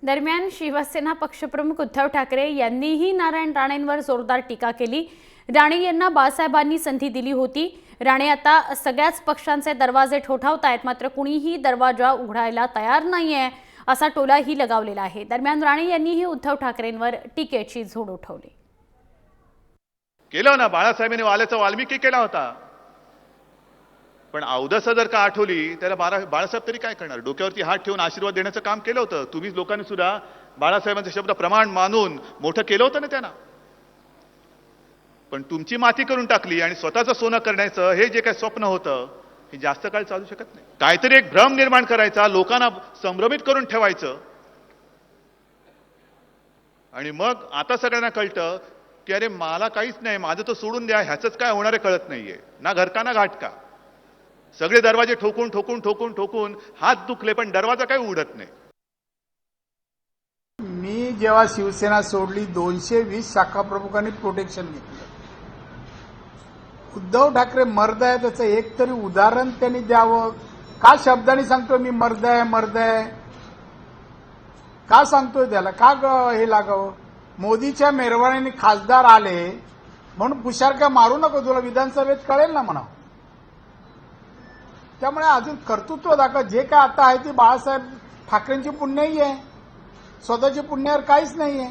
दरम्यान शिवसेना पक्षप्रमुख उद्धव ठाकरे यांनीही नारायण राणेंवर जोरदार टीका केली। राणे यांना बाळासाहेबांनी संधी दिली होती। राणे आता सगळ्याच पक्षांचे दरवाजे ठोठावतायत, मात्र कुणीही दरवाजा उघडायला तयार नाहीये असा टोलाही लगावलेला आहे। दरम्यान राणे यांनीही उद्धव ठाकरेंवर टीकेची झोड उठवली। केलं ना, बाळासाहेबांनी वाल्याचा वाल्मिकी केला होता, पण अवदसा जर का आठवली त्याला बाळासाहेब तरी काय करणार? डोक्यावरती हात ठेवून आशीर्वाद देण्याचं काम केलं होतं। तुम्हीच लोकांनी सुद्धा बाळासाहेबांचे शब्द प्रमाण मानून मोठं केलं होतं ना त्यांना, पण तुमची माती करून टाकली आणि स्वतःचं सोनं करण्याचं हे जे काही स्वप्न होतं हे जास्त काळ चालू शकत नाही। काहीतरी एक भ्रम निर्माण करायचा, लोकांना संभ्रमित करून ठेवायचं, आणि मग आता सगळ्यांना कळतं की अरे मला काहीच नाही, माझं तर सोडून द्या, ह्याचंच काय होणार आहे कळत नाहीये, ना घरका ना घाटका, सगळे दरवाजे ठोकून ठोकून ठोकून ठोकून हात दुखले पण दरवाजा काही उघडत नाही। मी जेव्हा शिवसेना सोडली 220 शाखा प्रमुखांनी प्रोटेक्शन घेतलं। उद्धव ठाकरे मर्द आहे त्याचं एक तरी उदाहरण त्यांनी द्यावं। का शब्दांनी सांगतोय मी मर्द आहे मर्द आहे, का सांगतोय त्याला? का हे लागावं? मोदीच्या मेहरबानीने खासदार आले म्हणून पुशारक्या मारू नको, तुला विधानसभेत कळेल ना म्हणा। त्यामुळे अजून कर्तृत्व दाखवा। जे काय आता आहे ती बाळासाहेब ठाकरेंची पुण्याई आहे, स्वतःची पुण्यावर काहीच नाहीये।